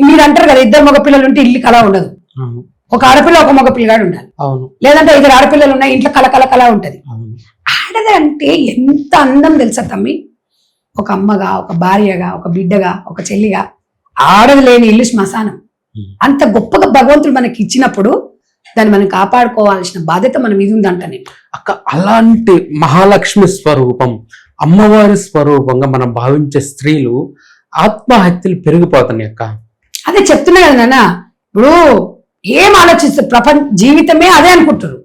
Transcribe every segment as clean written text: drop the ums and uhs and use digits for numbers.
మీరు అంటారు కదా, ఇద్దరు మగ పిల్లలు ఉంటే ఇల్లు కళ ఉండదు. ఒక ఆడపిల్ల ఒక మగ పిల్లగాడు ఉండాలి. లేదంటే ఇద్దరు ఆడపిల్లలు ఉన్నాయి, ఇంట్లో కళ ఉంటది. ఆడది అంటే ఎంత అందం తెలుసా తమ్మి. ఒక అమ్మగా, ఒక భార్యగా, ఒక బిడ్డగా, ఒక చెల్లిగా, ఆడది లేని ఇల్లు శ్మశానం. అంత గొప్పగా భగవంతుడు మనకి ఇచ్చినప్పుడు దాన్ని మనం కాపాడుకోవాల్సిన బాధ్యత మన మీద ఉందంట. నేను అక్క అలాంటి మహాలక్ష్మి స్వరూపం, అమ్మవారి స్వరూపంగా మనం భావించే స్త్రీలు ఆత్మహత్యలు పెరిగిపోతున్నాయి అక్క. అదే చెప్తున్నా కదా నాన్న. ఇప్పుడు ఏం ఆలోచిస్తారు, జీవితమే అదే అనుకుంటారు.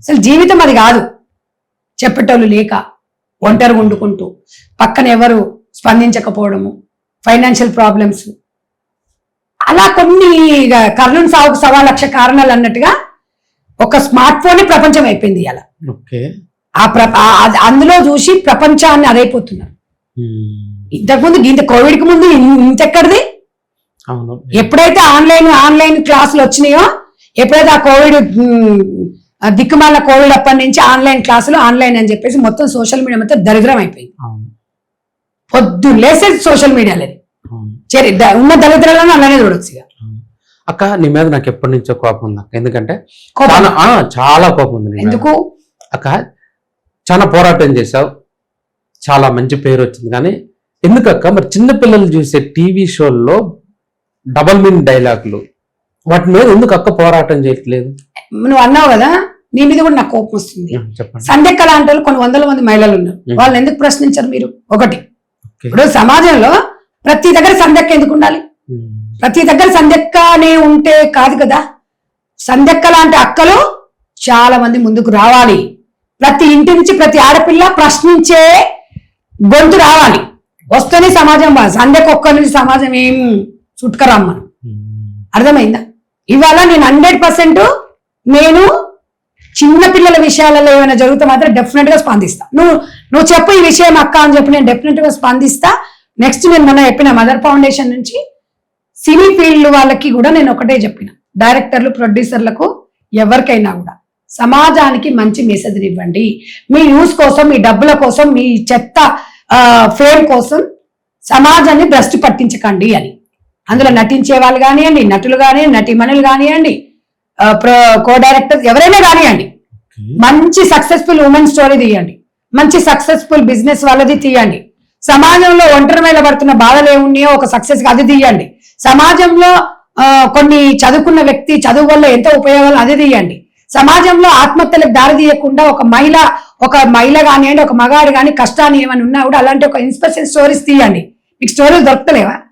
అసలు జీవితం అది కాదు. చెప్పేటోళ్ళు లేక, ఒంటరిగా వండుకుంటూ, పక్కన ఎవరు స్పందించకపోవడము, ఫైనాన్షియల్ ప్రాబ్లమ్స్, అలా కొన్ని కర్ణుని సాగుకు 1,00,000 కారణాలు అన్నట్టుగా ఒక స్మార్ట్ ఫోన్ ప్రపంచం అయిపోయింది అలా. అందులో చూసి ప్రపంచాన్ని అదైపోతున్నారు. ఇంతకుముందు ఇంత కోవిడ్కి ముందు ఇంతెక్కడిది. ఎప్పుడైతే ఆన్లైన్ క్లాసులు వచ్చినాయో, ఎప్పుడైతే ఆ కోవిడ్ దిక్కుమాల కోవిడ్ అప్పటి నుంచి ఆన్లైన్ క్లాసులు ఆన్లైన్ అని చెప్పేసి మొత్తం సోషల్ మీడియా మొత్తం దరిద్రం అయిపోయింది. పొద్దు లేసే సోషల్ మీడియాలని ఉన్న దరిద్రాలను అలానే చూడొచ్చు. అక్క నీ మీద నాకు ఎప్పటి నుంచో కోపం ఉంది అక్క. ఎందుకంటే చాలా కోపం ఉంది. ఎందుకు అక్క? చాలా పోరాటం చేసావు, చాలా మంచి పేరు వచ్చింది. కానీ ఎందుకక్క మరి చిన్నపిల్లలు చూసే టీవీ షోల్లో డబల్ మీనింగ్ డైలాగులు, వాటి మీద ఎందుకు అక్క పోరాటం చేయట్లేదు? నువ్వు అన్నావు కదా, నీ మీద కూడా నాకు కోపం వస్తుంది. సంధ్యక్క లాంటి వాళ్ళు కొన్ని 100 మంది మహిళలు ఉన్నారు. వాళ్ళని ఎందుకు ప్రశ్నించారు మీరు? ఒకటి, ఇప్పుడు సమాజంలో ప్రతి దగ్గర సంధ్యక్క ఎందుకు ఉండాలి? ప్రతి దగ్గర సంధ్యక్కనే ఉంటే కాదు కదా. సంధ్యక్క లాంటి అక్కలు చాలా మంది ముందుకు రావాలి. ప్రతి ఇంటి నుంచి ప్రతి ఆడపిల్ల ప్రశ్నించే గొంతు రావాలి. వస్తేనే సమాజం సంధ్యక్క ఒక్క నుంచి సమాజం ఏం చుట్టుకరమ్మను. అర్థమైందా? ఇవాళ నేను 100% నేను చిన్నపిల్లల విషయాలలో ఏమైనా జరుగుతా మాత్రం డెఫినెట్ గా స్పందిస్తా. నువ్వు చెప్పు ఈ విషయం అక్క అని చెప్పి నేను డెఫినెట్ గా స్పందిస్తా. నెక్స్ట్ నేను మొన్న చెప్పిన మదర్ ఫౌండేషన్ నుంచి సినీ ఫీల్డ్ వాళ్ళకి కూడా నేను ఒకటే చెప్పిన, డైరెక్టర్లు, ప్రొడ్యూసర్లకు, ఎవరికైనా కూడా సమాజానికి మంచి మెసేజ్ ఇవ్వండి. మీ యూస్ కోసం, మీ డబ్బుల కోసం, మీ చెత్త ఫేమ్ కోసం సమాజాన్ని భ్రష్టు పట్టించకండి అని. అందులో నటించే వాళ్ళు కానివ్వండి, నటులు కానివ్వండి, నటీమణులు కానివ్వండి, కో డైరెక్టర్స్ ఎవరైనా కానివ్వండి, మంచి సక్సెస్ఫుల్ ఉమెన్ స్టోరీ తీయండి, మంచి సక్సెస్ఫుల్ బిజినెస్ వాళ్ళది తీయండి. సమాజంలో ఒంటరి మీద పడుతున్న బాధలు ఏమున్నాయో ఒక సక్సెస్ అది తీయండి. సమాజంలో కొన్ని చదువుకున్న వ్యక్తి చదువు వల్ల ఎంత ఉపయోగాలు అది తీయండి. సమాజంలో ఆత్మహత్యలకు దారి తీయకుండా ఒక మహిళ కానివ్వండి, ఒక మగాడు కానీ కష్టాన్ని ఏమైనా ఉన్నా కూడా అలాంటి ఒక ఇన్స్పిరేషన్ స్టోరీస్ తీయండి. మీకు స్టోరీలు దొరకలేవా?